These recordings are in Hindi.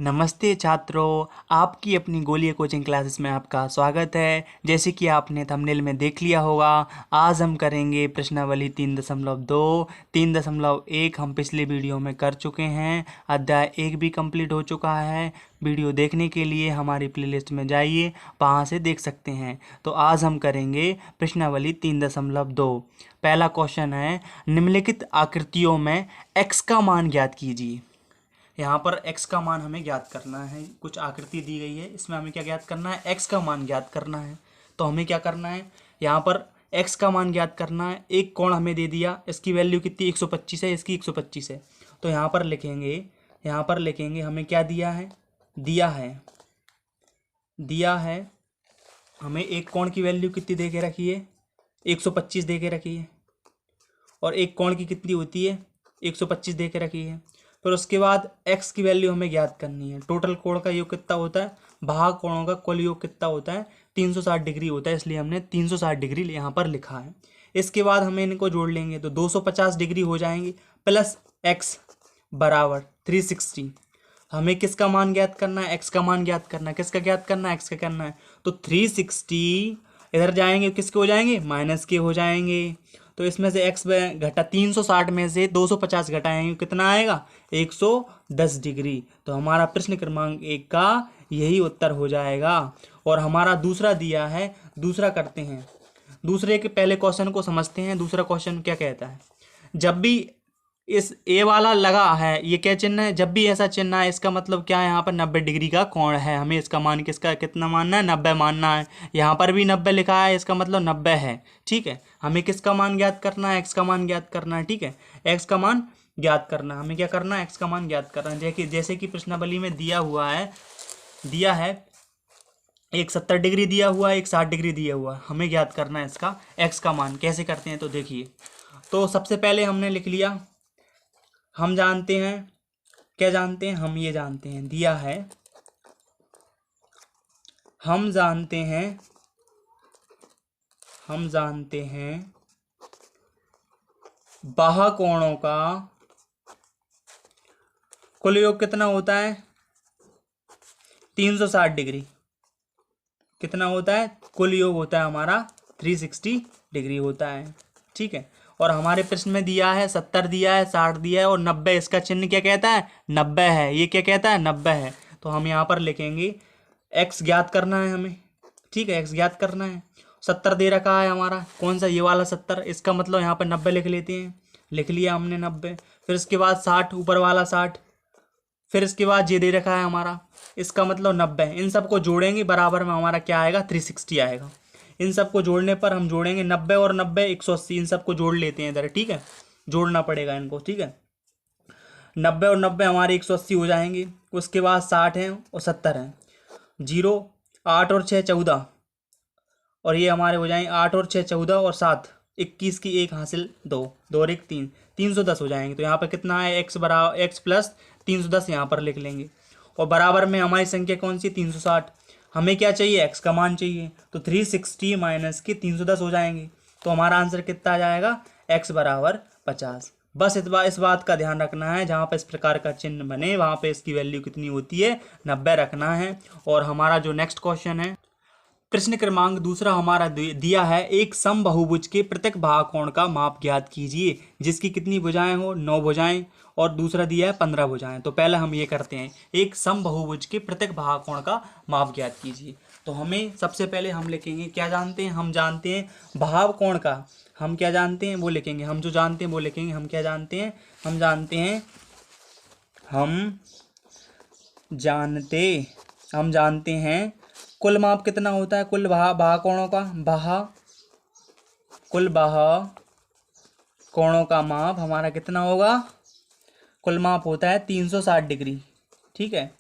नमस्ते छात्रों, आपकी अपनी गोलिया कोचिंग क्लासेस में आपका स्वागत है। जैसे कि आपने थंबनेल में देख लिया होगा, आज हम करेंगे प्रश्नावली 3.2, 3.1 हम पिछले वीडियो में कर चुके हैं। अध्याय 1 भी कंप्लीट हो चुका है। वीडियो देखने के लिए हमारी प्लेलिस्ट में जाइए, वहाँ से देख सकते हैं। तो आज हम करेंगे प्रश्नावली 3.2। पहला क्वेश्चन है, निम्नलिखित आकृतियों में x का मान ज्ञात कीजिए। यहाँ पर x का मान हमें ज्ञात करना है। कुछ आकृति दी गई है, इसमें हमें क्या ज्ञात करना है, x का मान ज्ञात करना है। तो हमें क्या करना है, यहाँ पर x का मान ज्ञात करना है। एक कोण हमें दे दिया, इसकी वैल्यू कितनी 125 है, इसकी 125 है। तो यहाँ पर लिखेंगे हमें क्या दिया है हमें एक कोण की वैल्यू कितनी दे के रखी है, 125 दे के रखी है। और एक कोण की कितनी होती है, 125 दे के रखी है। फिर उसके बाद x की वैल्यू हमें ज्ञात करनी है। टोटल कोण का योग कितना होता है, भाग कोणों का कुल योग कितना होता है, 360 डिग्री होता है, इसलिए हमने 360 डिग्री यहाँ पर लिखा है। इसके बाद हमें इनको जोड़ लेंगे तो 250 डिग्री हो जाएंगी, प्लस x बराबर 360। हमें किसका मान ज्ञात करना है, x का मान ज्ञात करना है। किसका ज्ञात करना है, x का करना है। तो 360 इधर जाएंगे, किसके हो जाएंगे, माइनस के हो जाएंगे। तो इसमें से x घटा 360 में से 250 घटाएंगे, कितना आएगा, 110 डिग्री। तो हमारा प्रश्न क्रमांक 1 का यही उत्तर हो जाएगा। और हमारा दूसरा दिया है, दूसरा करते हैं। दूसरे के पहले क्वेश्चन को समझते हैं। दूसरा क्वेश्चन क्या कहता है, जब भी इस ए वाला लगा है, ये क्या चिन्ह है, जब भी ऐसा चिन्ह है, इसका मतलब क्या है, यहाँ पर 90 डिग्री का कोण है। हमें इसका मान किसका कितना मानना है, 90 मानना है। यहाँ पर भी 90 लिखा है, इसका मतलब 90 है। ठीक है, हमें किसका मान ज्ञात करना है, x का मान ज्ञात करना है। ठीक है, x का मान ज्ञात करना है। हमें क्या करना है, x का मान ज्ञात करना है। देखिए, जैसे कि प्रश्नावली में दिया है एक 70 डिग्री दिया हुआ है, एक 60 डिग्री दिया हुआ है। हमें ज्ञात करना है इसका x का मान। कैसे करते हैं, तो देखिए। तो सबसे पहले हमने लिख लिया, हम जानते हैं, क्या जानते हैं, हम ये जानते हैं, दिया है, हम जानते हैं बाह्य कोणों का कुल योग कितना होता है, 360 डिग्री। कितना होता है, कुल योग होता है हमारा 360 डिग्री होता है। ठीक है, और हमारे प्रश्न में दिया है 70 दिया है, 60 दिया है और 90। इसका चिन्ह क्या कहता है, 90 है। ये क्या कहता है, 90 है। तो हम यहाँ पर लिखेंगे x ज्ञात करना है हमें। ठीक है, x ज्ञात करना है। 70 दे रखा है हमारा, कौन सा, ये वाला 70। इसका मतलब यहाँ पर 90 लिख लेते हैं। लिख लिया हमने 90। फिर इसके बाद 60, ऊपर वाला 60। फिर इसके बाद ये दे रखा है हमारा, इसका मतलब 90। इन सबको जोड़ेंगे, बराबर में हमारा क्या आएगा, 360 आएगा। इन सबको जोड़ने पर हम जोड़ेंगे 90 और 90 180। इन सबको जोड़ लेते हैं इधर। ठीक है, जोड़ना पड़ेगा इनको। ठीक है, 90 और 90 हमारे 180 हो जाएंगे। उसके बाद 60 हैं और 70 हैं। 0, 8 और 6 14, और ये हमारे हो जाएंगे 8 और 6 14 और 7 21 की 1 हासिल 2, 2 और 1 3, 310 हो जाएंगे। तो यहाँ पर कितना है, x बराबर x प्लस 310 यहाँ पर लिख लेंगे। और बराबर में हमारी संख्या कौन सी, 360। हमें क्या चाहिए, x का मान चाहिए। तो 360 माइनस के 310 हो जाएंगे। तो हमारा आंसर कितना आ जाएगा, x बराबर 50। बस इस बात का ध्यान रखना है, जहाँ पर इस प्रकार का चिन्ह बने वहाँ पे इसकी वैल्यू कितनी होती है, 90 रखना है। और हमारा जो नेक्स्ट क्वेश्चन है, प्रश्न क्रमांक दूसरा हमारा दिया है, एक समबाहुभुज के प्रत्येक भागकोण का माप ज्ञात कीजिए, जिसकी कितनी भुजाएं हो, 9 भुजाएं। और दूसरा दिया है 15 भुजाएं। तो पहले हम ये करते हैं, एक समबाहुभुज के प्रत्येक भागकोण का माप ज्ञात कीजिए। तो हमें सबसे पहले हम लिखेंगे, क्या जानते हैं, हम जानते हैं भागकोण का, हम क्या जानते हैं वो लिखेंगे, हम जो जानते हैं वो लिखेंगे। हम क्या जानते हैं, हम जानते हैं कुल माप कितना होता है, कुल भागकोणों का, कुल भागकोणों का माप हमारा कितना होगा, कुल माप होता है 360 डिग्री। ठीक है,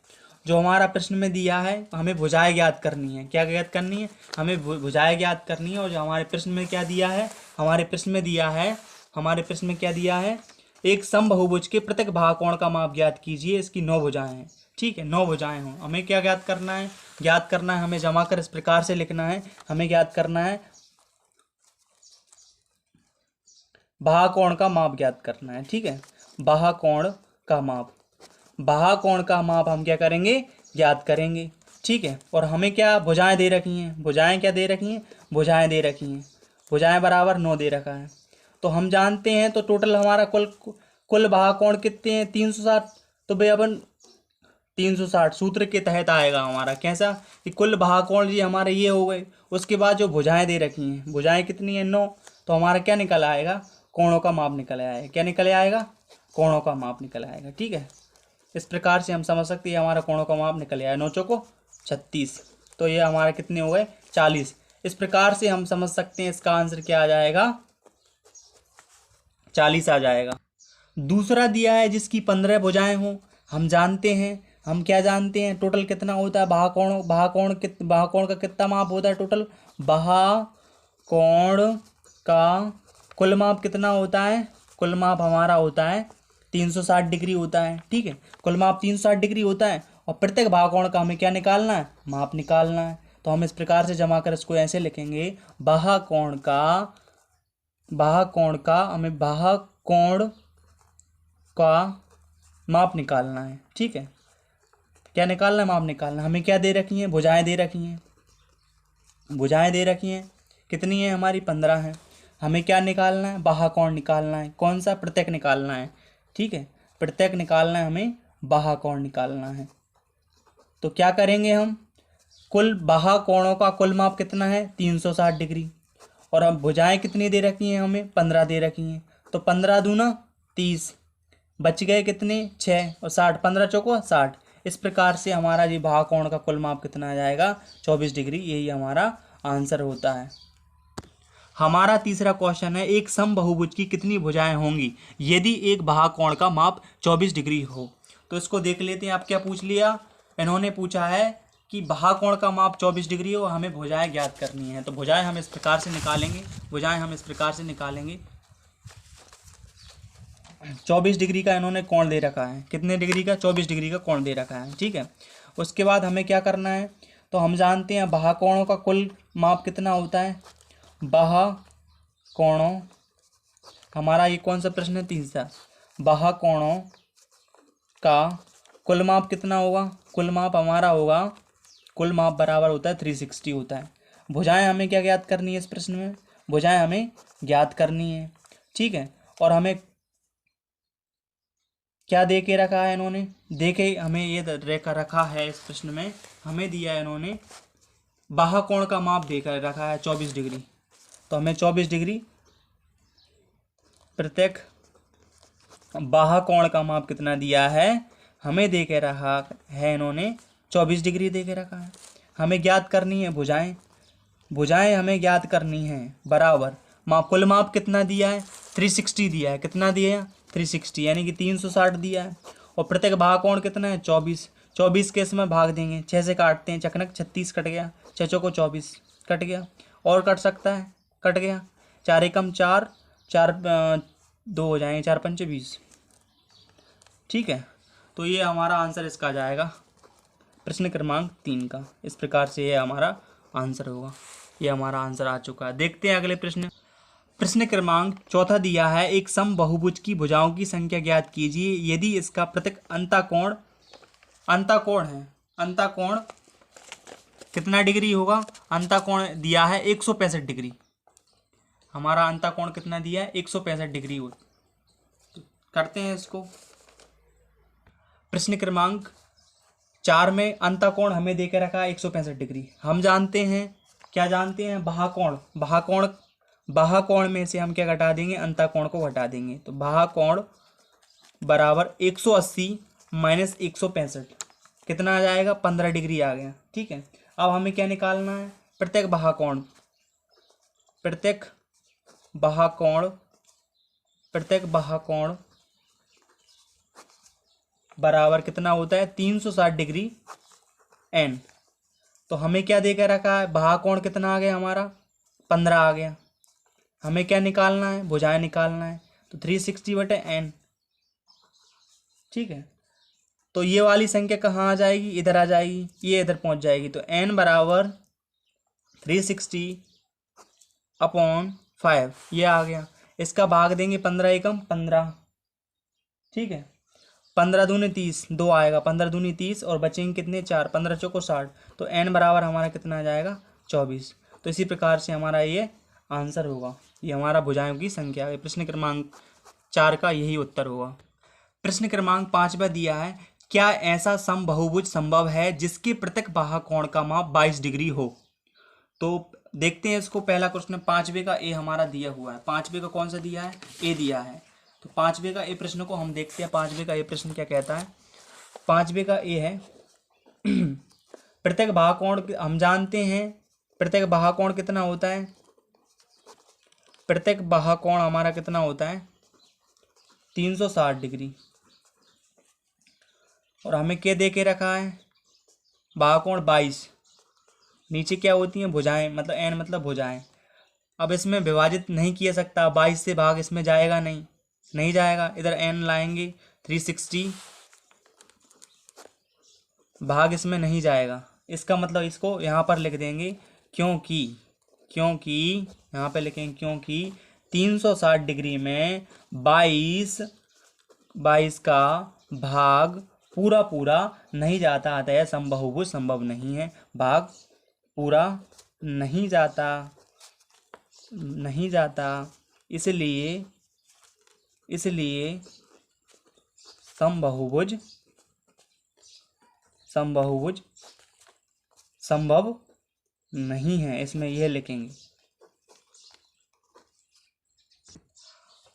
जो हमारा प्रश्न में दिया है, हमें भुजाएं ज्ञात करनी है। क्या ज्ञात करनी है, हमें भुजाएं ज्ञात करनी है। और जो हमारे प्रश्न में क्या दिया है, हमारे प्रश्न में क्या दिया है, एक समबाहुभुज के प्रत्येक भागकोण का माप ज्ञात कीजिए, इसकी 9 भुजाएं हैं। ठीक है, 9 भुजाएं हों। हमें क्या ज्ञात करना है, हमें जमा कर इस प्रकार से लिखना है। हमें ज्ञात करना है, भागकोण का माप ज्ञात करना है। ठीक है, भागकोण का माप। बाहा कोण का माप हम क्या करेंगे, ज्ञात करेंगे। ठीक है, और हमें क्या भुजाएं दे रखी हैं, भुजाएं क्या दे रखी हैं, भुजाएं दे रखी हैं, भुजाएं बराबर 9 दे रखा है। तो हम जानते हैं, तो टोटल हमारा कुल बाहा कोण कितने हैं, 360। तो भाई अपन 360 सूत्र के तहत आएगा हमारा कैसा, कि कुल बाहा कोण जी हमारे ये हो गए। उसके बाद जो भुजाएं दे रखी हैं, भुजाएं कितनी है, 9। तो हमारा क्या निकल आएगा, कोणों का माप निकल आएगा। क्या निकल आएगा, कोणों का माप निकल आएगा। ठीक है, इस प्रकार से हम समझ सकते हैं हमारा कोणों का माप निकल आया 9 चौको 36। तो ये हमारे कितने हो गए, 40। इस प्रकार से हम समझ सकते हैं इसका आंसर क्या आ जाएगा, 40 आ जाएगा। दूसरा दिया है जिसकी 15 भुजाएं हों। हम जानते हैं, हम क्या जानते हैं, टोटल कितना होता है बाहा कोण का कितना माप होता है टोटल, बाहा कोण का कुल माप कितना होता है, कुल माप हमारा होता है 360 डिग्री होता है। ठीक है, कुल माप 360 डिग्री होता है, और प्रत्येक बाहा कोण का हमें क्या निकालना है, माप निकालना है। तो हम इस प्रकार से जमा कर इसको ऐसे लिखेंगे, बाहा कोण का हमें बाहा कोण का माप निकालना है। ठीक है, क्या निकालना है, माप निकालना है। हमें क्या दे रखी हैं, भुजाएं दे रखी हैं, भुजाएं दे रखी हैं कितनी है हमारी, 15 है। हमें क्या निकालना है, बाहा कोण निकालना है। कौन सा, प्रत्येक निकालना है। ठीक है, प्रत्येक निकालना है, हमें बाहा कोण निकालना है। तो क्या करेंगे हम, कुल बाहा कोणों का कुल माप कितना है, 360 डिग्री, और अब भुजाएं कितनी दे रखी हैं, हमें 15 दे रखी हैं। तो 15 दूना 30, बच गए कितने, 6, और 60, 15 चौको 60। इस प्रकार से हमारा जी बाहा कोण का कुल माप कितना आ जाएगा, 24 डिग्री। यही हमारा आंसर होता है। हमारा तीसरा क्वेश्चन है, एक समबाहुभुज की कितनी भुजाएं होंगी यदि एक बाहा कोण का माप 24 डिग्री हो। तो इसको देख लेते हैं। आप क्या पूछ लिया, इन्होंने पूछा है कि बाहा कोण का माप 24 डिग्री हो, हमें भुजाएं ज्ञात करनी है। तो भुजाएं हम इस प्रकार से निकालेंगे, 24 डिग्री का इन्होंने कोण दे रखा है। कितने डिग्री का, 24 डिग्री का कोण दे रखा है। ठीक है, उसके बाद हमें क्या करना है, तो हम जानते हैं बाहा कोणों का कुल माप कितना होता है, बाहा कोणों, हमारा ये कौन सा प्रश्न है, तीसरा। बाहा कोणों का कुल माप कितना होगा, कुल माप हमारा होगा, कुल माप बराबर होता है 360 होता है। भुजाएं हमें क्या ज्ञात करनी है, इस प्रश्न में भुजाएं हमें ज्ञात करनी है। ठीक है, और हमें क्या दे के रखा है इन्होंने, देखे हमें ये रेखा रखा है इस प्रश्न में, हमें दिया है इन्होंने बाहा कोण का माप देकर रखा है 24 डिग्री। तो हमें 24 डिग्री प्रत्येक बाहा कोण का माप कितना दिया है, हमें दे के रखा है इन्होंने 24 डिग्री दे के रखा है। हमें ज्ञात करनी है भुजाएं, भुजाएं हमें ज्ञात करनी है बराबर माप, कुल माप कितना दिया है, 360 दिया है। कितना दिया है, 360, यानी कि 360 दिया है। और प्रत्येक बाहा कोण कितना है, 24। 24 के इसमें भाग देंगे, 6 से काटते हैं, चकनक 36 कट गया, 6 को 24 कट गया, और कट सकता है, कट गया, 4 एकम 4, 4 2 हो जाएंगे, 4 पंचे 20। ठीक है, तो ये हमारा आंसर इसका आ जाएगा प्रश्न क्रमांक 3 का। इस प्रकार से ये हमारा आंसर होगा। ये हमारा आंसर आ चुका है। देखते हैं अगले प्रश्न। प्रश्न क्रमांक 4 दिया है, एक समबाहुभुज की भुजाओं की संख्या ज्ञात कीजिए यदि इसका प्रत्येक अंतःकोण है, अंतःकोण कितना डिग्री होगा, अंतःकोण दिया है 165 डिग्री। हमारा अंतःकोण कितना दिया है, 165 डिग्री हो। तो करते हैं इसको। प्रश्न क्रमांक 4 में अंतःकोण हमें दे के रखा है 165 डिग्री। हम जानते हैं, क्या जानते हैं, बाहा कोण में से हम क्या घटा देंगे, अंतःकोण को घटा देंगे। तो बाहा कोण बराबर 180 माइनस 165 कितना आ जाएगा, 15 डिग्री आ गया। ठीक है, अब हमें क्या निकालना है, प्रत्येक बाहा कोण बराबर कितना होता है, 360 डिग्री एन। तो हमें क्या देकर रखा है, बाहा कोण कितना आ गया हमारा, 15 आ गया। हमें क्या निकालना है, भुजाएं निकालना है। तो 360/n। ठीक है, तो ये वाली संख्या कहाँ आ जाएगी, इधर आ जाएगी, ये इधर पहुंच जाएगी। तो n बराबर 360/5 ये आ गया। इसका भाग देंगे 15 एकम 15। ठीक है, 15 दूनी 30, 2 आएगा, 15 दूनी 30 और बचेंगे कितने 4, 15 चौको 60, तो n बराबर हमारा कितना आ जाएगा 24। तो इसी प्रकार से हमारा ये आंसर होगा, ये हमारा भुजाओं की संख्या है। प्रश्न क्रमांक 4 का यही उत्तर होगा। प्रश्न क्रमांक 5 दिया है, क्या ऐसा समबहुभुज संभव है जिसके प्रत्येक बाहु कोण का माप 22 डिग्री हो। तो देखते हैं इसको। पहला क्वेश्चन 5वें का ए हमारा दिया हुआ है। 5वें का कौन सा दिया है, ए दिया है। तो 5वें का ए प्रश्न को हम देखते हैं। 5वें का ए प्रश्न क्या कहता है। 5वें का ए है प्रत्येक बाहु कोण, हम जानते हैं प्रत्येक बाहु कोण कितना होता है। प्रत्येक बाहु कोण हमारा कितना होता है 360 डिग्री। और हमें क्या दे के रखा है, बाहु कोण 22। नीचे क्या होती हैं भुजाएं, मतलब एन मतलब भुजाएं। अब इसमें विभाजित नहीं किया सकता, 22 से भाग इसमें जाएगा नहीं जाएगा। इधर एन लाएंगे 360, भाग इसमें नहीं जाएगा। इसका मतलब इसको यहाँ पर लिख देंगे, क्योंकि यहाँ पे लिखेंगे क्योंकि 360 डिग्री में 22 का भाग पूरा नहीं जाता, अतः समबहुभुज संभव नहीं है। भाग पूरा नहीं जाता, इसलिए समबहुभुज संभव नहीं है। इसमें यह लिखेंगे।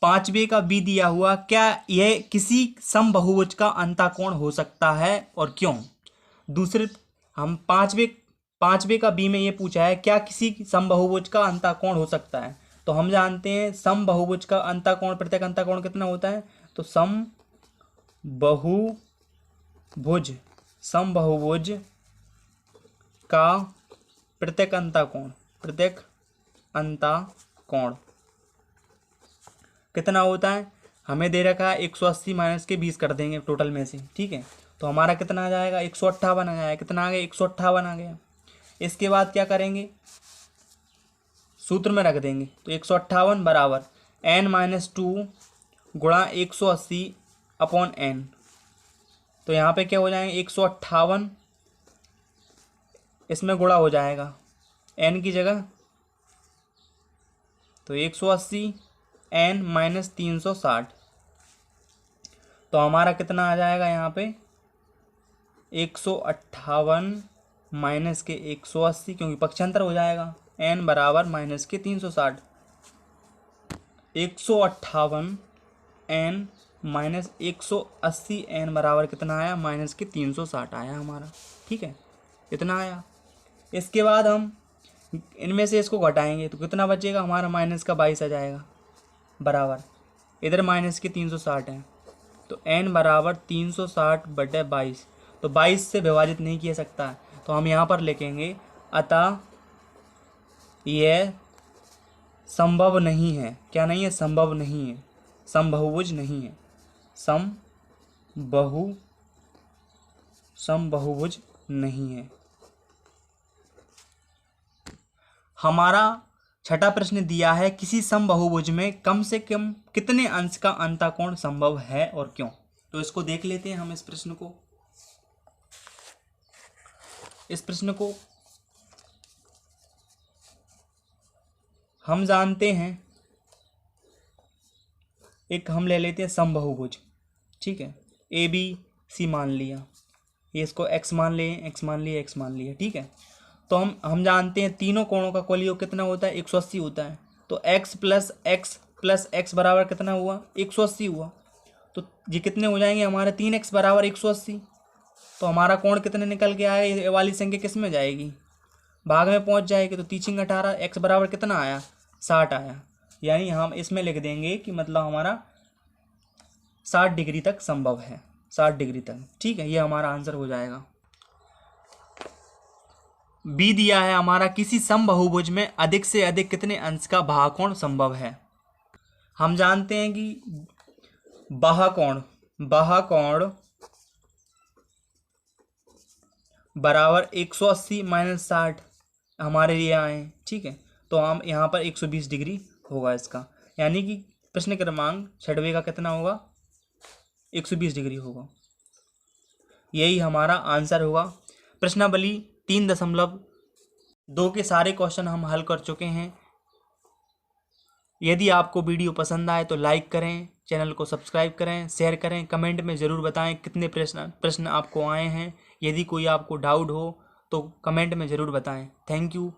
5वें का बी दिया हुआ, क्या यह किसी समबहुभुज का अंतःकोण हो सकता है और क्यों। दूसरे हम 5वें का बी में ये पूछा है, क्या किसी समबहुभुज का अंतःकोण हो सकता है। तो हम जानते हैं समबहुभुज का अंतःकोण, प्रत्येक अंतःकोण कितना होता है। तो समबहुभुज का प्रत्येक अंतःकोण कितना होता है, हमें दे रखा है 180 माइनस के 20 कर देंगे टोटल में से, ठीक है। तो हमारा कितना आ जाएगा 158 आ जाएगा। कितना आ गया 158 आ गया। इसके बाद क्या करेंगे, सूत्र में रख देंगे। तो 158 बराबर n-2 गुणा 180 अपॉन n। तो यहाँ पे क्या हो जाएंगे 158, इसमें गुणा हो जाएगा n की जगह। तो 180 n-360, तो हमारा कितना आ जाएगा यहाँ पे 158 माइनस के 180, क्योंकि पक्षांतर हो जाएगा। n बराबर माइनस के 360, 158 n माइनस 180, n बराबर कितना आया माइनस के 360 आया हमारा, ठीक है, इतना आया। इसके बाद हम इनमें से इसको घटाएंगे तो कितना बचेगा हमारा माइनस का 22 आ जाएगा, बराबर इधर माइनस के 360 है। तो n बराबर 360/22, तो 22 से विभाजित नहीं किया सकता है। तो हम यहाँ पर लिखेंगे, अतः यह संभव नहीं है। क्या नहीं है, संभव नहीं है, समबहुभुज नहीं है, समबहुभुज नहीं है। हमारा छठा प्रश्न दिया है, किसी समबहुभुज में कम से कम कितने अंश का अंतःकोण संभव है और क्यों। तो इसको देख लेते हैं हम। इस प्रश्न को हम जानते हैं, एक हम ले लेते हैं समबहुभुज, ठीक है। ए बी सी मान लिया, ये इसको x मान लिए, ठीक है। तो हम जानते हैं तीनों कोणों का कुल योग कितना होता है 180 होता है। तो x प्लस x बराबर कितना हुआ 180 हुआ। तो ये कितने हो जाएंगे हमारे 3x बराबर 180। तो हमारा कोण कितने निकल के आएगा, ये वाली संख्या किस में जाएगी, भाग में पहुंच जाएगी। तो 3×18 x बराबर कितना आया 60 आया। यानी हम इसमें लिख देंगे कि मतलब हमारा 60 डिग्री तक संभव है, 60 डिग्री तक, ठीक है। ये हमारा आंसर हो जाएगा। बी दिया है हमारा, किसी समबहुभुज में अधिक से अधिक कितने अंश का बाहुकोण संभव है। हम जानते हैं कि बाहुकोण बराबर 180 माइनस 60 हमारे लिए आए, ठीक है। तो हम यहाँ पर 120 डिग्री होगा इसका, यानी कि प्रश्न क्रमांक 6वें का कितना होगा 120 डिग्री होगा। यही हमारा आंसर होगा। प्रश्नावली 3.2 के सारे क्वेश्चन हम हल कर चुके हैं। यदि आपको वीडियो पसंद आए तो लाइक करें, चैनल को सब्सक्राइब करें, शेयर करें, कमेंट में ज़रूर बताएं कितने प्रश्न आपको आए हैं। यदि कोई आपको डाउट हो तो कमेंट में ज़रूर बताएं। Thank you.